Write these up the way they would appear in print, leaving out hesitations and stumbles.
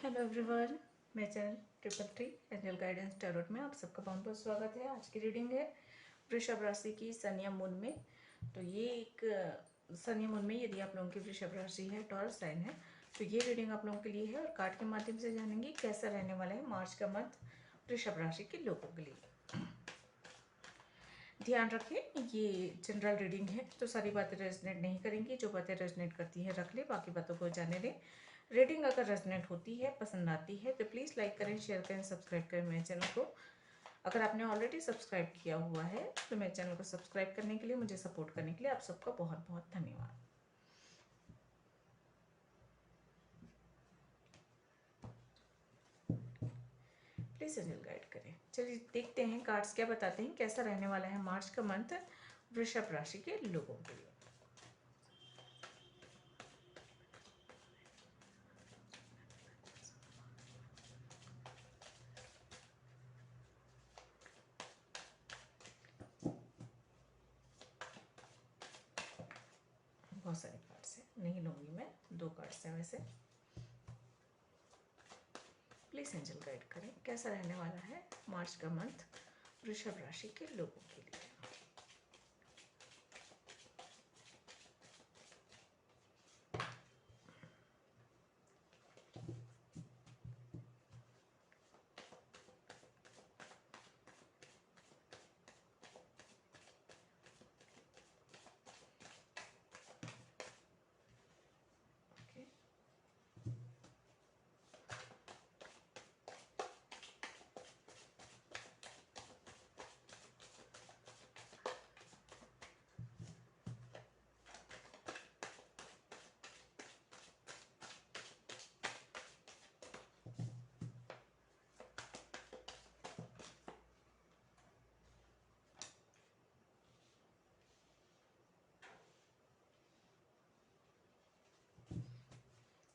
Hello everyone, मैं channel triple three angel guidance tarot में आप सबका बहुत बहुत स्वागत है। आज की रीडिंग है वृषभ राशि की सन या मून में। तो ये एक सन या मून में यदि आप लोगों की वृषभ राशि है, टॉरस साइन है, तो ये रीडिंग आप लोगों के लिए है और कार्ड के माध्यम से जानेंगे कैसा रहने वाला है मार्च का मंथ वृषभ राशि के लोगों के लिए। ध्यान रखें, ये जनरल रीडिंग है तो सारी बातें रेजनेट नहीं करेंगी। जो बातें रेजनेट करती हैं रख ले, बाकी बातों को जाने दें। रीडिंग अगर रेजनेट होती है, पसंद आती है तो प्लीज़ लाइक करें, शेयर करें, सब्सक्राइब करें मेरे चैनल को। अगर आपने ऑलरेडी सब्सक्राइब किया हुआ है तो मेरे चैनल को सब्सक्राइब करने के लिए, मुझे सपोर्ट करने के लिए आप सबका बहुत बहुत धन्यवाद। प्लीज़ एंजल गाइड करें। चलिए देखते हैं कार्ड्स क्या बताते हैं, कैसा रहने वाला है मार्च का मंथ वृषभ राशि के लोगों के लिए। बहुत सारे कार्ड्स हैं, नहीं लूँगी मैं, 2 कार्ड्स हैं वैसे। प्लीज़ एंजल गाइड करें कैसा रहने वाला है मार्च का मंथ वृषभ राशि के लोगों के लिए। ओके,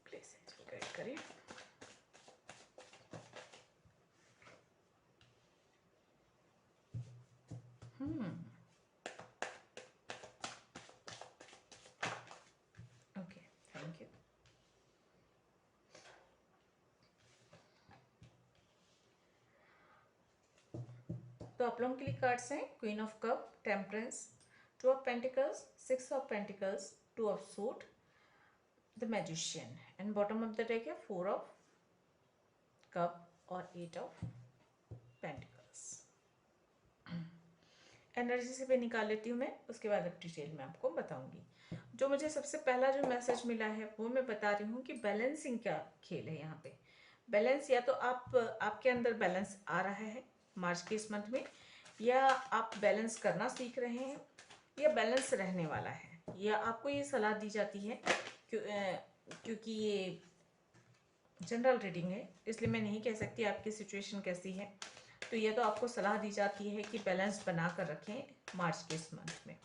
प्लीज़ एंजल गाइड करें। Okay, thank you. तो आप लोगों के लिए कार्ड्स हैं queen of cup, temperance, 2 of pentacles, 6 of pentacles, 2 of suit, the magician, and bottom of the deck है 4 ऑफ कप और 8 ऑफ पेंटिकल्स। एनर्जी से भी निकाल लेती हूँ मैं, उसके बाद अब डिटेल में आपको बताऊंगी। जो मुझे सबसे पहला जो मैसेज मिला है वो मैं बता रही हूँ कि बैलेंसिंग का खेल है यहाँ पे। बैलेंस, या तो आपके अंदर बैलेंस आ रहा है मार्च के इस मंथ में, या आप बैलेंस करना सीख रहे हैं, या बैलेंस रहने वाला है, या आपको ये सलाह दी जाती है क्योंकि ये जनरल रीडिंग है इसलिए मैं नहीं कह सकती आपकी सिचुएशन कैसी है। तो ये तो आपको सलाह दी जाती है कि बैलेंस बना कर रखें मार्च के इस मंथ में।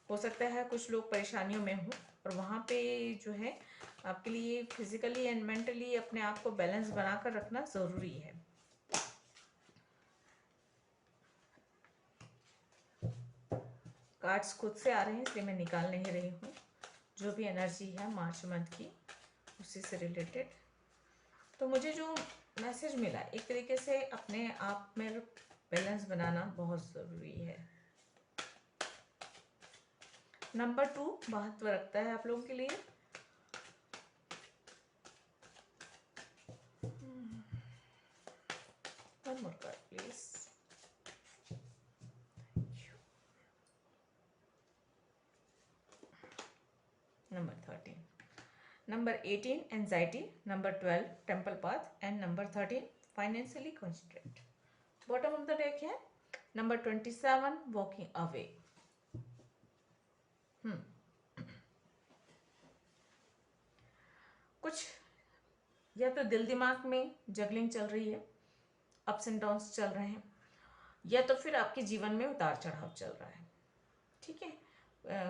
हो सकता है कुछ लोग परेशानियों में हों और वहाँ पे जो है आपके लिए फिजिकली एंड मेंटली अपने आप को बैलेंस बना कर रखना ज़रूरी है। कार्ड्स खुद से आ रहे हैं इसलिए मैं निकाल नहीं रही हूँ। जो भी एनर्जी है मार्च मंथ की उसी से रिलेटेड। तो मुझे जो मैसेज मिला, एक तरीके से अपने आप में बैलेंस बनाना बहुत ज़रूरी है। नंबर 2 महत्व रखता है आप लोगों के लिए। One more card please. Number 13, number 18 anxiety, number 12 temple path and number 13 financially constraint. Bottom of the deck है नंबर 27 वॉकिंग अवे। कुछ या तो दिल दिमाग में जगलिंग चल रही है, अप्स एंड डाउन्स चल रहे हैं, या तो फिर आपके जीवन में उतार चढ़ाव चल रहा है। ठीक है,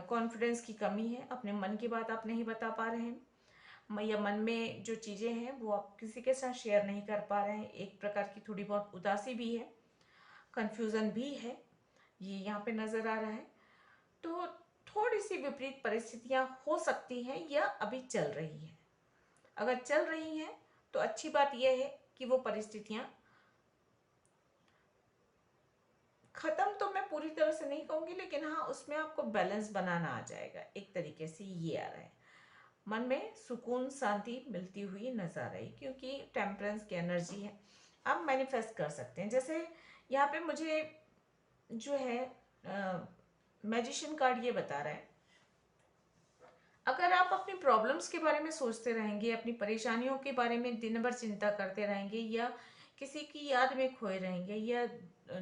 कॉन्फिडेंस की कमी है, अपने मन की बात आप नहीं बता पा रहे हैं, या मन में जो चीज़ें हैं वो आप किसी के साथ शेयर नहीं कर पा रहे हैं। एक प्रकार की थोड़ी बहुत उदासी भी है, कन्फ्यूज़न भी है, ये यहाँ पे नज़र आ रहा है। तो थोड़ी सी विपरीत परिस्थितियाँ हो सकती हैं या अभी चल रही हैं। अगर चल रही हैं तो अच्छी बात यह है कि वो परिस्थितियां खत्म तो मैं पूरी तरह से नहीं कहूंगी, लेकिन हाँ उसमें आपको बैलेंस बनाना आ जाएगा, एक तरीके से ये आ रहा है। मन में सुकून शांति मिलती हुई नजर आई, क्योंकि टेम्परेंस की एनर्जी है। आप मैनिफेस्ट कर सकते हैं। जैसे यहाँ पे मुझे जो है मैजिशियन कार्ड ये बता रहा है, अगर आप अपनी प्रॉब्लम्स के बारे में सोचते रहेंगे, अपनी परेशानियों के बारे में दिन भर चिंता करते रहेंगे, या किसी की याद में खोए रहेंगे, या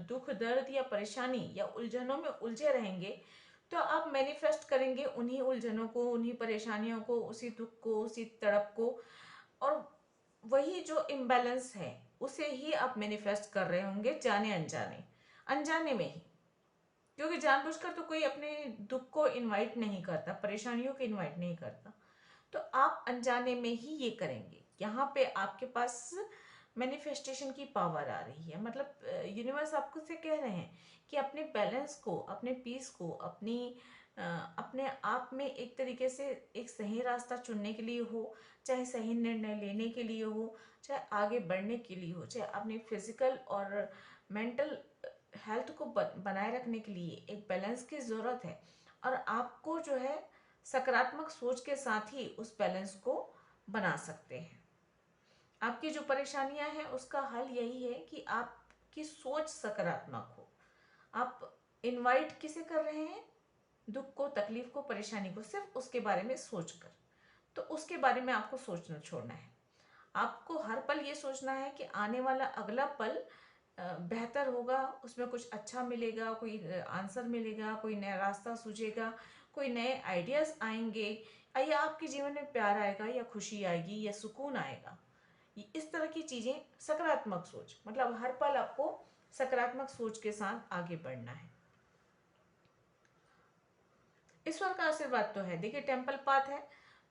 दुख दर्द या परेशानी या उलझनों में उलझे रहेंगे, तो आप मैनिफेस्ट करेंगे उन्हीं उलझनों को, उन्हीं परेशानियों को, उसी दुख को, उसी तड़प को, और वही जो इम्बैलेंस है उसे ही आप मैनिफेस्ट कर रहे होंगे, जाने अनजाने, अनजाने में ही। क्योंकि जानबूझकर तो कोई अपने दुख को इनवाइट नहीं करता, परेशानियों को इनवाइट नहीं करता, तो आप अनजाने में ही ये करेंगे। यहाँ पे आपके पास मैनिफेस्टेशन की पावर आ रही है, मतलब यूनिवर्स आपको से कह रहे हैं कि अपने बैलेंस को, अपने पीस को, अपने आप में एक तरीके से एक सही रास्ता चुनने के लिए हो, चाहे सही निर्णय लेने के लिए हो, चाहे आगे बढ़ने के लिए हो, चाहे अपनी फिजिकल और मेंटल हेल्थ को बनाए रखने के लिए एक बैलेंस की ज़रूरत है। और आपको जो है सकारात्मक सोच के साथ ही उस बैलेंस को बना सकते हैं। आपकी जो परेशानियां हैं उसका हल यही है कि आपकी सोच सकारात्मक हो। आप इनवाइट किसे कर रहे हैं? दुख को, तकलीफ को, परेशानी को, सिर्फ उसके बारे में सोचकर। तो उसके बारे में आपको सोचना छोड़ना है। आपको हर पल ये सोचना है कि आने वाला अगला पल बेहतर होगा, उसमें कुछ अच्छा मिलेगा, कोई आंसर मिलेगा, कोई नया रास्ता सूझेगा, कोई नए आइडियाज आएंगे, या आपके जीवन में प्यार आएगा, या खुशी आएगी, या सुकून आएगा। इस तरह की चीजें, सकारात्मक सोच, मतलब हर पल आपको सकारात्मक सोच के साथ आगे बढ़ना है। ईश्वर का आशीर्वाद तो है, देखिए टेम्पल पाथ है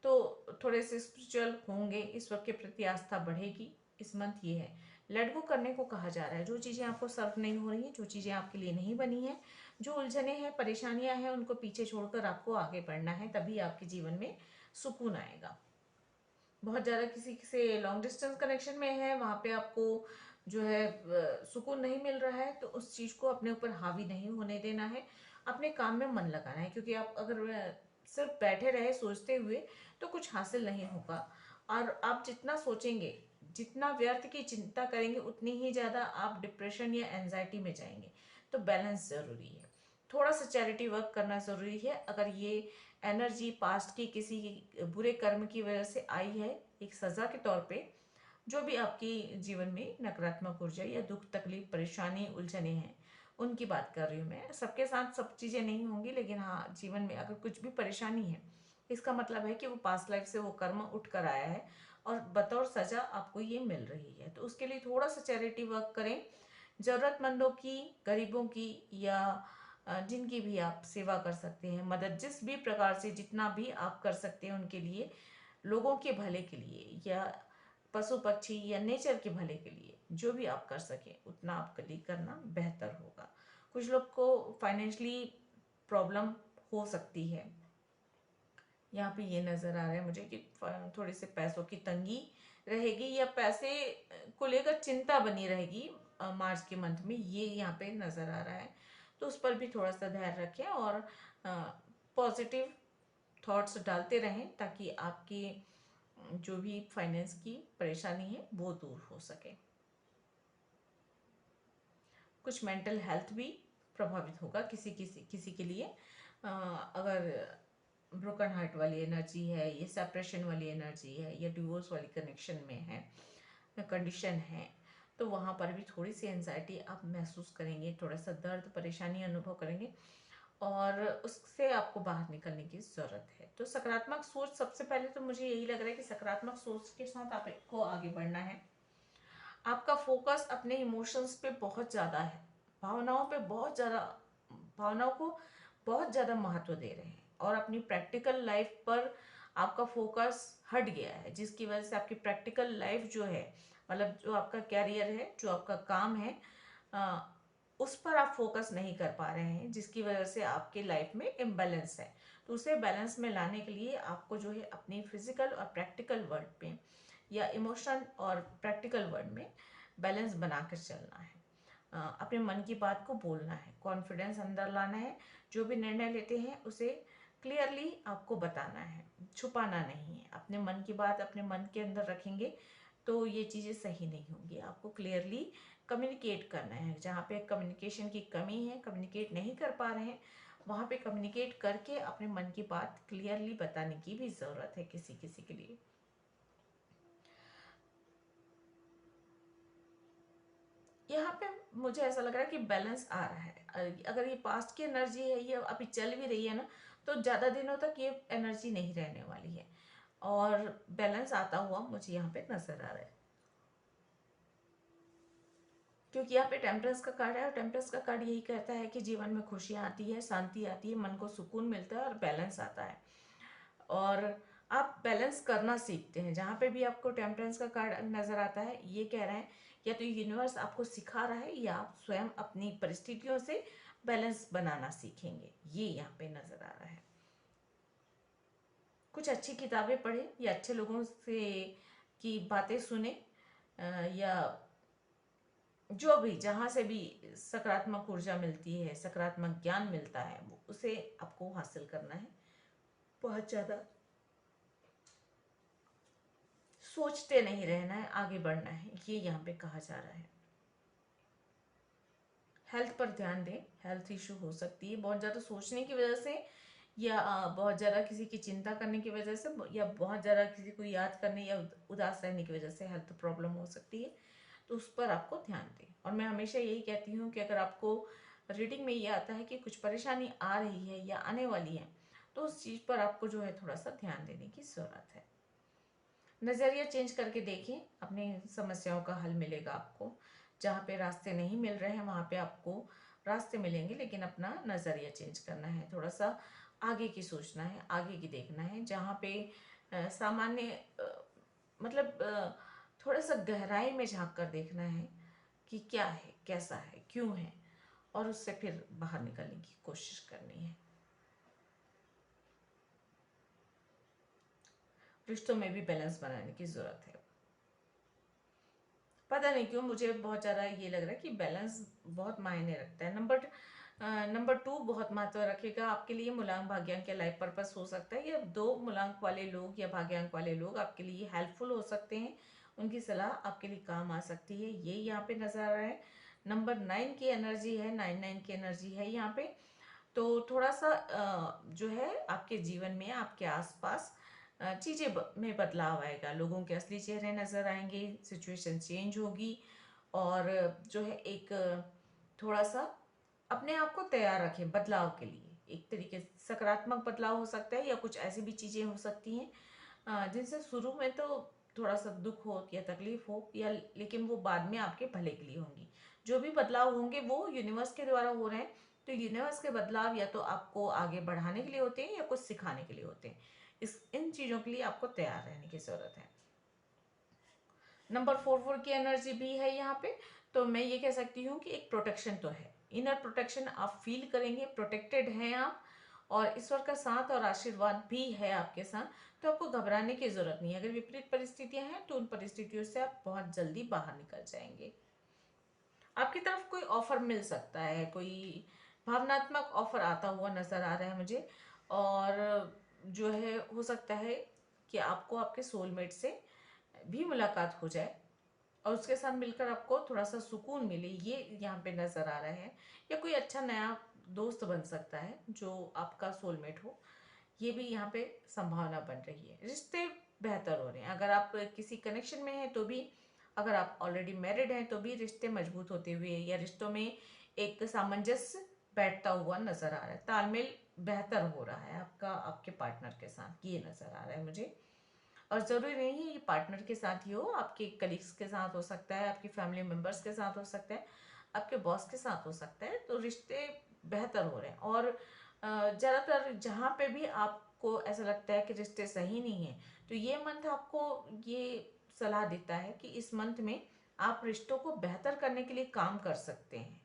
तो थोड़े से स्पिरिचुअल होंगे, ईश्वर के प्रति आस्था बढ़ेगी। इस मंथ ये है, लेट गो करने को कहा जा रहा है। जो चीज़ें आपको सर्व नहीं हो रही हैं, जो चीज़ें आपके लिए नहीं बनी हैं, जो उलझने हैं, परेशानियां हैं, उनको पीछे छोड़कर आपको आगे बढ़ना है, तभी आपके जीवन में सुकून आएगा। बहुत ज़्यादा किसी से लॉन्ग डिस्टेंस कनेक्शन में है, वहाँ पे आपको जो है सुकून नहीं मिल रहा है, तो उस चीज़ को अपने ऊपर हावी नहीं होने देना है, अपने काम में मन लगाना है। क्योंकि आप अगर सिर्फ बैठे रहे सोचते हुए तो कुछ हासिल नहीं होगा। और आप जितना सोचेंगे, जितना व्यर्थ की चिंता करेंगे, उतनी ही ज़्यादा आप डिप्रेशन या एंजाइटी में जाएंगे। तो बैलेंस ज़रूरी है, थोड़ा सा चैरिटी वर्क करना ज़रूरी है। अगर ये एनर्जी पास्ट की किसी बुरे कर्म की वजह से आई है, एक सज़ा के तौर पे, जो भी आपकी जीवन में नकारात्मक ऊर्जा या दुख, तकलीफ, परेशानी, उलझने हैं, उनकी बात कर रही हूँ मैं। सबके साथ सब चीज़ें नहीं होंगी, लेकिन हाँ जीवन में अगर कुछ भी परेशानी है, इसका मतलब है कि वो पास्ट लाइफ से वो कर्म उठ कर आया है और बतौर सजा आपको ये मिल रही है। तो उसके लिए थोड़ा सा चैरिटी वर्क करें, ज़रूरतमंदों की, गरीबों की, या जिनकी भी आप सेवा कर सकते हैं, मदद जिस भी प्रकार से जितना भी आप कर सकते हैं उनके लिए, लोगों के भले के लिए, या पशु पक्षी या नेचर के भले के लिए, जो भी आप कर सकें उतना आपके लिए करना बेहतर होगा। कुछ लोग को फाइनेंशियली प्रॉब्लम हो सकती है, यहाँ पे ये नज़र आ रहा है मुझे कि थोड़ी से पैसों की तंगी रहेगी, या पैसे को लेकर चिंता बनी रहेगी मार्च के मंथ में, ये यहाँ पे नज़र आ रहा है। तो उस पर भी थोड़ा सा ध्यान रखें और पॉजिटिव थॉट्स डालते रहें, ताकि आपकी जो भी फाइनेंस की परेशानी है वो दूर हो सके। कुछ मेंटल हेल्थ भी प्रभावित होगा किसी किसी किसी के लिए। अगर ब्रोकन हार्ट वाली एनर्जी है, ये सेपरेशन वाली एनर्जी है, या डिवोर्स वाली कनेक्शन में है, कंडीशन है, तो वहाँ पर भी थोड़ी सी एंजाइटी आप महसूस करेंगे, थोड़ा सा दर्द, परेशानी अनुभव करेंगे, और उससे आपको बाहर निकलने की ज़रूरत है। तो सकारात्मक सोच, सबसे पहले तो मुझे यही लग रहा है कि सकारात्मक सोच के साथ आपको आगे बढ़ना है। आपका फोकस अपने इमोशंस पे बहुत ज़्यादा है, भावनाओं पे बहुत ज़्यादा, भावनाओं को बहुत ज़्यादा महत्व दे रहे हैं, और अपनी प्रैक्टिकल लाइफ पर आपका फोकस हट गया है, जिसकी वजह से आपकी प्रैक्टिकल लाइफ जो है, मतलब जो आपका कैरियर है, जो आपका काम है, उस पर आप फोकस नहीं कर पा रहे हैं, जिसकी वजह से आपके लाइफ में इम्बैलेंस है। तो उसे बैलेंस में लाने के लिए आपको जो है अपनी फिजिकल और प्रैक्टिकल वर्ल्ड पे, या इमोशन और प्रैक्टिकल वर्ड में बैलेंस बनाकर चलना है। अपने मन की बात को बोलना है, कॉन्फिडेंस अंदर लाना है, जो भी निर्णय लेते हैं उसे क्लियरली आपको बताना है, छुपाना नहीं है। अपने मन की बात अपने मन के अंदर रखेंगे तो ये चीज़ें सही नहीं होंगी। आपको क्लियरली कम्युनिकेट करना है। जहाँ पे कम्युनिकेशन की कमी है, कम्युनिकेट नहीं कर पा रहे हैं, वहाँ पे कम्युनिकेट करके अपने मन की बात क्लियरली बताने की भी ज़रूरत है किसी किसी के लिए। यहाँ पे मुझे ऐसा लग रहा है कि बैलेंस आ रहा है। अगर ये पास्ट की एनर्जी है, ये अभी चल भी रही है ना, तो ज़्यादा दिनों तक ये एनर्जी नहीं रहने वाली है और बैलेंस आता हुआ मुझे यहाँ पे नजर आ रहा है, क्योंकि यहाँ पे टेम्परेंस का कार्ड है और टेम्परेंस का कार्ड यही कहता है कि जीवन में खुशियाँ आती है, शांति आती है, मन को सुकून मिलता है और बैलेंस आता है और आप बैलेंस करना सीखते हैं। जहाँ पे भी आपको टेम्परेंस का कार्ड नजर आता है, ये कह रहे हैं या तो यूनिवर्स आपको सिखा रहा है या आप स्वयं अपनी परिस्थितियों से बैलेंस बनाना सीखेंगे, ये यहाँ पे नजर आ रहा है। कुछ अच्छी किताबें पढ़ें या अच्छे लोगों से की बातें सुने, या जो भी जहाँ से भी सकारात्मक ऊर्जा मिलती है, सकारात्मक ज्ञान मिलता है, वो उसे आपको हासिल करना है। बहुत ज़्यादा सोचते नहीं रहना है, आगे बढ़ना है, ये यहाँ पे कहा जा रहा है। हेल्थ पर ध्यान दें, हेल्थ इशू हो सकती है बहुत ज़्यादा सोचने की वजह से, या बहुत ज़्यादा किसी की चिंता करने की वजह से, या बहुत ज़्यादा किसी को याद करने या उदास रहने की वजह से हेल्थ प्रॉब्लम हो सकती है, तो उस पर आपको ध्यान दें। और मैं हमेशा यही कहती हूँ कि अगर आपको रीडिंग में ये आता है कि कुछ परेशानी आ रही है या आने वाली है, तो उस चीज़ पर आपको जो है थोड़ा सा ध्यान देने की ज़रूरत है। नज़रिया चेंज करके देखें, अपनी समस्याओं का हल मिलेगा आपको। जहाँ पे रास्ते नहीं मिल रहे हैं वहाँ पे आपको रास्ते मिलेंगे, लेकिन अपना नज़रिया चेंज करना है, थोड़ा सा आगे की सोचना है, आगे की देखना है। जहाँ पे सामान्य मतलब थोड़ा सा गहराई में झांक कर देखना है कि क्या है, कैसा है, क्यों है, और उससे फिर बाहर निकलने की कोशिश करनी है। रिश्तों में भी बैलेंस बनाने की ज़रूरत है। पता नहीं क्यों मुझे बहुत ज़्यादा ये लग रहा है कि बैलेंस बहुत मायने रखता है। नंबर 2 बहुत महत्व रखेगा आपके लिए। मूलांक भाग्यांक या लाइफ पर्पस हो सकता है, या 2 मूलांक वाले लोग या भाग्यांक वाले लोग आपके लिए हेल्पफुल हो सकते हैं, उनकी सलाह आपके लिए काम आ सकती है, ये यहाँ पे नजर आ रहा है। नंबर 9 की एनर्जी है, 9 की एनर्जी है यहाँ पे। तो थोड़ा सा जो है आपके जीवन में, आपके आसपास चीज़ें में बदलाव आएगा, लोगों के असली चेहरे नज़र आएंगे, सिचुएशन चेंज होगी, और जो है एक थोड़ा सा अपने आप को तैयार रखें बदलाव के लिए। एक तरीके से सकारात्मक बदलाव हो सकता है, या कुछ ऐसी भी चीज़ें हो सकती हैं जिनसे शुरू में तो थोड़ा सा दुख हो या तकलीफ हो, या लेकिन वो बाद में आपके भले के लिए होंगी। जो भी बदलाव होंगे वो यूनिवर्स के द्वारा हो रहे हैं, तो यूनिवर्स के बदलाव या तो आपको आगे बढ़ाने के लिए होते हैं या कुछ सिखाने के लिए होते हैं। इन चीज़ों के लिए आपको तैयार रहने की ज़रूरत है। नंबर 4 की एनर्जी भी है यहाँ पे, तो मैं ये कह सकती हूँ कि एक प्रोटेक्शन तो है, इनर प्रोटेक्शन आप फील करेंगे, प्रोटेक्टेड हैं आप, और ईश्वर का साथ और आशीर्वाद भी है आपके साथ, तो आपको घबराने की जरूरत नहीं है। अगर विपरीत परिस्थितियां हैं तो उन परिस्थितियों से आप बहुत जल्दी बाहर निकल जाएंगे। आपकी तरफ कोई ऑफर मिल सकता है, कोई भावनात्मक ऑफर आता हुआ नजर आ रहा है मुझे, और जो है हो सकता है कि आपको आपके सोलमेट से भी मुलाकात हो जाए और उसके साथ मिलकर आपको थोड़ा सा सुकून मिले, ये यहाँ पे नजर आ रहा है। या कोई अच्छा नया दोस्त बन सकता है जो आपका सोलमेट हो, ये भी यहाँ पे संभावना बन रही है। रिश्ते बेहतर हो रहे हैं, अगर आप किसी कनेक्शन में हैं तो भी, अगर आप ऑलरेडी मैरिड हैं तो भी रिश्ते मजबूत होते हुए, या रिश्तों में एक सामंजस्य बैठता हुआ नजर आ रहा है, तालमेल बेहतर हो रहा है आपका आपके पार्टनर के साथ, ये नजर आ रहा है मुझे। और ज़रूरी नहीं है ये पार्टनर के साथ ही हो, आपके कलीग्स के साथ हो सकता है, आपकी फैमिली मेम्बर्स के साथ हो सकता है, आपके बॉस के साथ हो सकता है। तो रिश्ते बेहतर हो रहे हैं, और ज़्यादातर जहाँ पे भी आपको ऐसा लगता है कि रिश्ते सही नहीं है, तो ये मंथ आपको ये सलाह देता है कि इस मंथ में आप रिश्तों को बेहतर करने के लिए काम कर सकते हैं।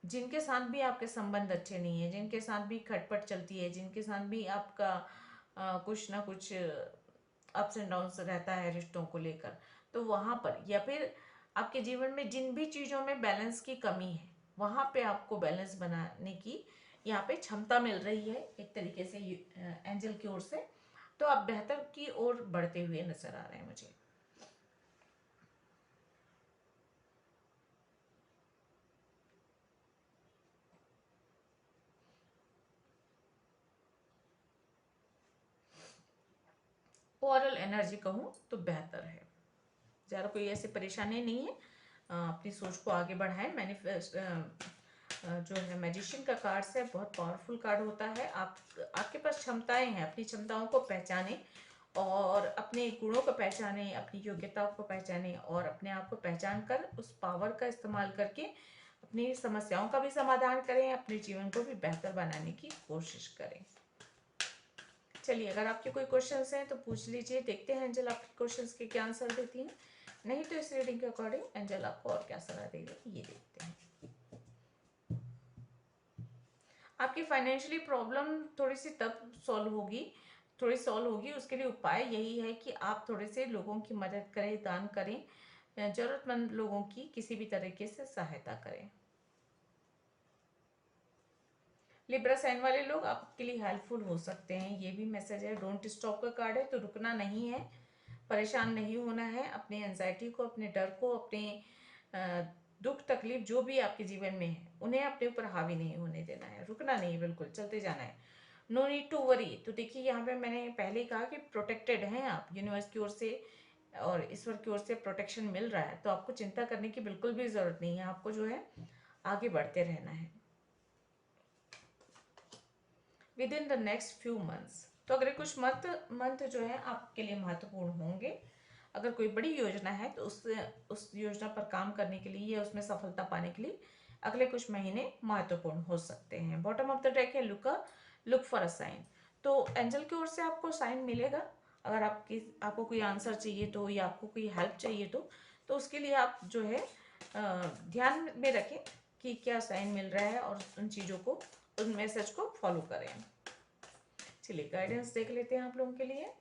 जिनके साथ भी आपके संबंध अच्छे नहीं है, जिनके साथ भी खटपट चलती है, जिनके साथ भी आपका कुछ ना कुछ अप्स एंड डाउन्स रहता है रिश्तों को लेकर, तो वहाँ पर या फिर आपके जीवन में जिन भी चीज़ों में बैलेंस की कमी है वहाँ पे आपको बैलेंस बनाने की यहाँ पे क्षमता मिल रही है एक तरीके से एंजल की ओर से। तो आप बेहतर की ओर बढ़ते हुए नजर आ रहे हैं मुझे। ओवरऑल एनर्जी कहूँ तो बेहतर है, ज़्यादा कोई ऐसी परेशानी नहीं है। अपनी सोच को आगे बढ़ाएं। मैनिफेस्ट जो है मैजिशियन का कार्ड है, बहुत पावरफुल कार्ड होता है। आपके पास क्षमताएं हैं, अपनी क्षमताओं को पहचानें और अपने गुणों को पहचानें, अपनी योग्यताओं को पहचानें और अपने आप को पहचान कर उस पावर का इस्तेमाल करके अपनी समस्याओं का भी समाधान करें, अपने जीवन को भी बेहतर बनाने की कोशिश करें। चलिए, अगर आपके कोई क्वेश्चंस हैं तो पूछ लीजिए, देखते हैं एंजल आपके क्वेश्चंस के क्या आंसर देती हैं। नहीं तो इस रीडिंग के अकॉर्डिंग एंजल आपको और क्या सलाह देगी ये देखते हैं। आपकी फाइनेंशियली प्रॉब्लम थोड़ी सी तब सॉल्व होगी, उसके लिए उपाय यही है कि आप थोड़े से लोगों की मदद करें, दान करें, जरूरतमंद लोगों की किसी भी तरीके से सहायता करें। लिब्रा साइन वाले लोग आपके लिए हेल्पफुल हो सकते हैं, ये भी मैसेज है। डोंट स्टॉप का कार्ड है, तो रुकना नहीं है, परेशान नहीं होना है। अपने एंजाइटी को, अपने डर को, अपने दुख तकलीफ जो भी आपके जीवन में है उन्हें अपने ऊपर हावी नहीं होने देना है, रुकना नहीं, बिल्कुल चलते जाना है। No need to worry. तो देखिए, यहाँ पे मैंने पहले ही कहा कि प्रोटेक्टेड हैं आप, यूनिवर्स की ओर से और ईश्वर की ओर से प्रोटेक्शन मिल रहा है, तो आपको चिंता करने की बिल्कुल भी जरूरत नहीं है। आपको जो है आगे बढ़ते रहना है with in the next few months. तो अगले कुछ मंथ जो है आपके लिए महत्वपूर्ण होंगे। अगर कोई बड़ी योजना है तो उस योजना पर काम करने के लिए या उसमें सफलता पाने के लिए अगले कुछ महीने महत्वपूर्ण हो सकते हैं। बॉटम ऑफ द डेक है लुक फॉर अ साइन। तो एंजल की ओर से आपको साइन मिलेगा। अगर आपको कोई आंसर चाहिए तो, या आपको कोई हेल्प चाहिए तो उसके लिए आप जो है ध्यान में रखें कि क्या साइन मिल रहा है और उन चीज़ों को, उन मैसेज को फॉलो करें। चलिए, गाइडेंस देख लेते हैं आप लोगों के लिए।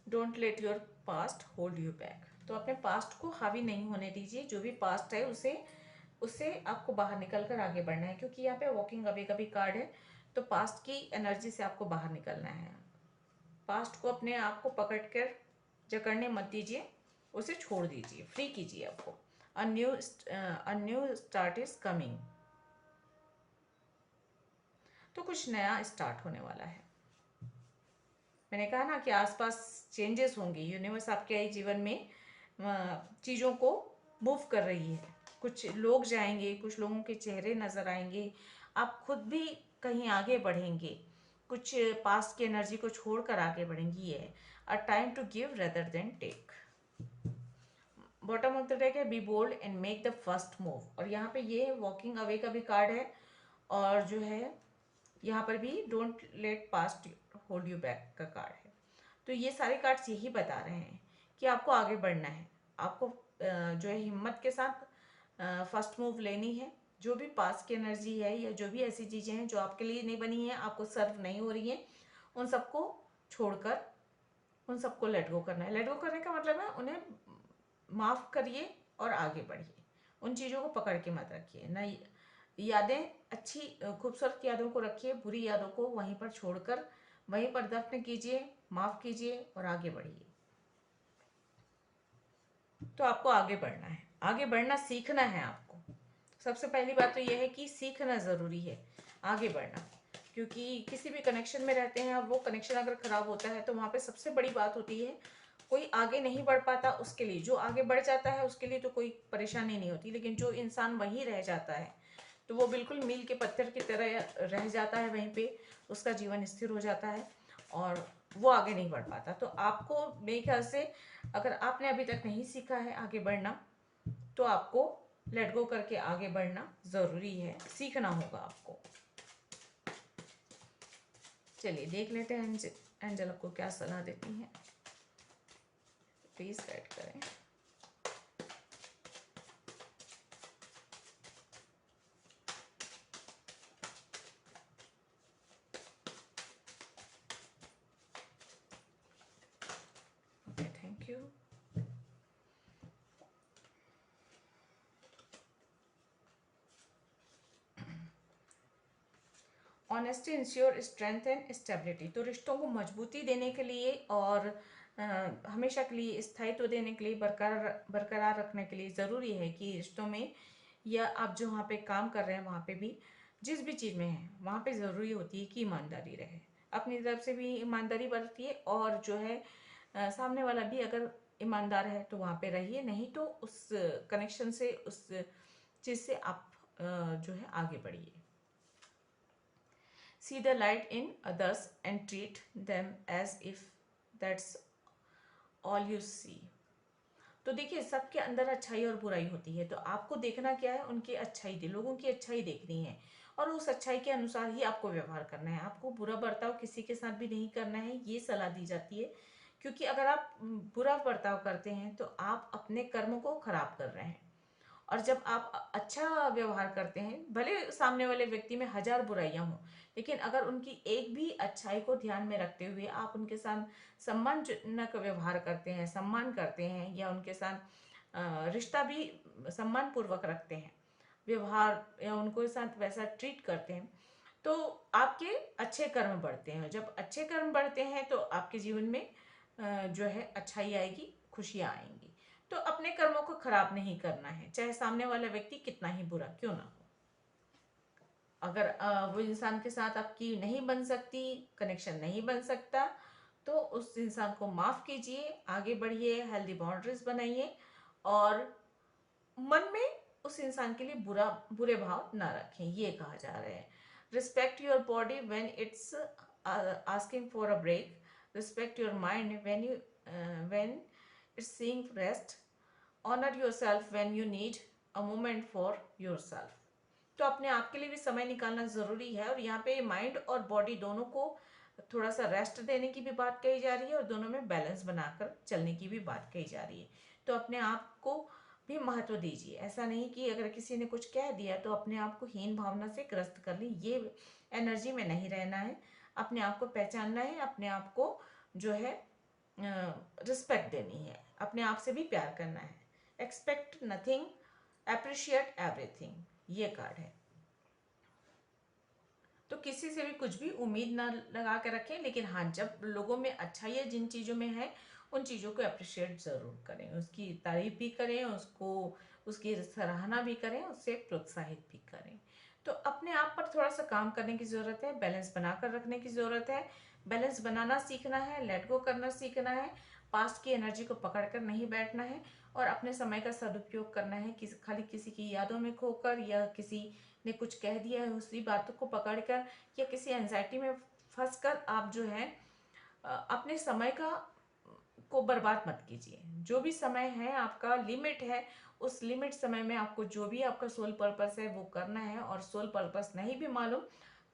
Don't let your past hold you back. तो अपने पास्ट को हावी नहीं होने दीजिए। जो भी पास्ट है उससे आपको बाहर निकल कर आगे बढ़ना है, क्योंकि यहाँ पे वॉकिंग अवे का भी कार्ड है। तो पास्ट की एनर्जी से आपको बाहर निकलना है। पास्ट को, अपने आप को पकड़ कर जकड़ने मत दीजिए, उसे छोड़ दीजिए, फ्री कीजिए आपको। A new start is coming. तो कुछ नया स्टार्ट होने वाला है। मैंने कहा ना कि आसपास चेंजेस होंगे। यूनिवर्स आपके जीवन में चीज़ों को मूव कर रही है। कुछ लोग जाएंगे, कुछ लोगों के चेहरे नज़र आएंगे, आप खुद भी कहीं आगे बढ़ेंगे, कुछ पास्ट की एनर्जी को छोड़कर आगे बढ़ेंगी। ये a time to give rather than take. Bottom of the deck है be bold and make the first move. और यहाँ पे ये वॉकिंग अवे का भी कार्ड है, और जो है यहाँ पर भी don't let past hold you back का कार्ड है। तो ये सारे कार्ड्स यही बता रहे हैं कि आपको आगे बढ़ना है, आपको जो है हिम्मत के साथ फर्स्ट मूव लेनी है। जो भी पास की एनर्जी है या जो भी ऐसी चीज़ें हैं जो आपके लिए नहीं बनी हैं, आपको सर्व नहीं हो रही हैं, उन सबको छोड़कर उन सबको लेट गो करना है। लेट गो करने का मतलब है उन्हें माफ़ करिए और आगे बढ़िए। उन चीज़ों को पकड़ के मत रखिए ना। यादें, अच्छी खूबसूरत यादों को रखिए, बुरी यादों को वहीं पर छोड़कर वहीं पर दफन कीजिए, माफ़ कीजिए और आगे बढ़िए। तो आपको आगे बढ़ना है, आगे बढ़ना सीखना है आपको। सबसे पहली बात तो यह है कि सीखना ज़रूरी है, आगे बढ़ना। क्योंकि किसी भी कनेक्शन में रहते हैं, वो कनेक्शन अगर ख़राब होता है तो वहाँ पे सबसे बड़ी बात होती है कोई आगे नहीं बढ़ पाता उसके लिए। जो आगे बढ़ जाता है उसके लिए तो कोई परेशानी नहीं होती, लेकिन जो इंसान वहीं रह जाता है तो वो बिल्कुल मील के पत्थर की तरह रह जाता है वहीं पे, उसका जीवन स्थिर हो जाता है और वो आगे नहीं बढ़ पाता। तो आपको, मेरे ख्याल से, अगर आपने अभी तक नहीं सीखा है आगे बढ़ना, तो आपको लेट गो करके आगे बढ़ना ज़रूरी है, सीखना होगा आपको। चलिए, देख लेते हैं एंजल आपको क्या सलाह देती हैं। प्लीज़ गाइड करें। Honesty ensure strength and stability. तो रिश्तों को मजबूती देने के लिए और हमेशा के लिए स्थायित्व देने के लिए, बरकरार रखने के लिए ज़रूरी है कि रिश्तों में या आप जो वहाँ पे काम कर रहे हैं वहाँ पे भी, जिस भी चीज़ में है वहाँ पे ज़रूरी होती है कि ईमानदारी रहे। अपनी तरफ से भी ईमानदारी बरतिए और जो है सामने वाला भी अगर ईमानदार है तो वहाँ पे रहिए, नहीं तो उस कनेक्शन से, उस चीज़ से आप जो है आगे बढ़िए। See the light in others and treat them as if that's all you see। तो देखिए, सबके अंदर अच्छाई और बुराई होती है, तो आपको देखना क्या है, उनकी अच्छाई थी, लोगों की अच्छाई देखनी है और उस अच्छाई के अनुसार ही आपको व्यवहार करना है। आपको बुरा बर्ताव किसी के साथ भी नहीं करना है, ये सलाह दी जाती है, क्योंकि अगर आप बुरा बर्ताव करते हैं तो आप अपने कर्म को खराब कर रहे हैं। और जब आप अच्छा व्यवहार करते हैं, भले सामने वाले व्यक्ति में 1000 बुराइयां हों, लेकिन अगर उनकी एक भी अच्छाई को ध्यान में रखते हुए आप उनके साथ सम्मानजनक व्यवहार करते हैं, सम्मान करते हैं, या उनके साथ रिश्ता भी सम्मान पूर्वक रखते हैं, व्यवहार या उनको साथ वैसा ट्रीट करते हैं, तो आपके अच्छे कर्म बढ़ते हैं। जब अच्छे कर्म बढ़ते हैं तो आपके जीवन में जो है अच्छाई आएगी, खुशियाँ आएंगी। तो अपने कर्मों को खराब नहीं करना है, चाहे सामने वाला व्यक्ति कितना ही बुरा क्यों ना हो। अगर वो इंसान के साथ आपकी नहीं बन सकती, कनेक्शन नहीं बन सकता, तो उस इंसान को माफ कीजिए, आगे बढ़िए, हेल्दी बाउंड्रीज बनाइए और मन में उस इंसान के लिए बुरे भाव ना रखें। ये कहा जा रहा है, respect your body when it's asking for a break, respect your mind when it's seeing rest, honour yourself when you need a moment for yourself. तो अपने आप के लिए भी समय निकालना ज़रूरी है, और यहाँ पे माइंड और बॉडी दोनों को थोड़ा सा रेस्ट देने की भी बात कही जा रही है और दोनों में बैलेंस बनाकर चलने की भी बात कही जा रही है। तो अपने आप को भी महत्व दीजिए। ऐसा नहीं कि अगर किसी ने कुछ कह दिया तो अपने आप को हीन भावना से ग्रस्त कर ली, ये एनर्जी में नहीं रहना है। अपने आप को पहचानना है, अपने आप को जो है रिस्पेक्ट देनी है, अपने आप से भी प्यार करना है। एक्सपेक्ट नथिंग, अप्रिशिएट एवरीथिंग, ये कार्ड है। तो किसी से भी कुछ भी उम्मीद ना लगा के रखें, लेकिन हाँ, जब लोगों में अच्छाई है जिन चीज़ों में है उन चीज़ों को अप्रिशिएट ज़रूर करें, उसकी तारीफ भी करें, उसको उसकी सराहना भी करें, उससे प्रोत्साहित भी करें। तो अपने आप पर थोड़ा सा काम करने की ज़रूरत है, बैलेंस बनाकर रखने की ज़रूरत है। बैलेंस बनाना सीखना है, लेट गो करना सीखना है, पास्ट की एनर्जी को पकड़ कर नहीं बैठना है और अपने समय का सदुपयोग करना है। खाली किसी की यादों में खोकर या किसी ने कुछ कह दिया है उसी बातों को पकड़कर या किसी एंजाइटी में फंसकर आप जो है अपने समय को बर्बाद मत कीजिए। जो भी समय है आपका लिमिट है, उस लिमिट समय में आपको जो भी आपका सोल पर्पस है वो करना है। और सोल पर्पस नहीं भी मालूम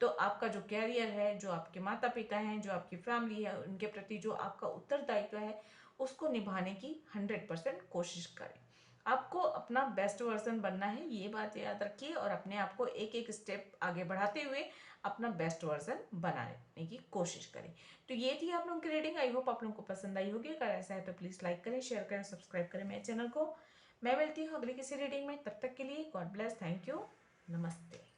तो आपका जो कैरियर है, जो आपके माता पिता हैं, जो आपकी फैमिली है, उनके प्रति जो आपका उत्तरदायित्व है उसको निभाने की 100% कोशिश करें। आपको अपना बेस्ट वर्जन बनना है, ये बात याद रखिए, और अपने आप को एक एक स्टेप आगे बढ़ाते हुए अपना बेस्ट वर्जन बनाने की कोशिश करें। तो ये थी आप लोगों की रीडिंग। आई होप आप लोगों को पसंद आई होगी। अगर ऐसा है तो प्लीज़ लाइक करें, शेयर करें, सब्सक्राइब करें मेरे चैनल को। मैं मिलती हूँ अगली किसी रीडिंग में, तब तक के लिए गॉड ब्लेस, थैंक यू, नमस्ते।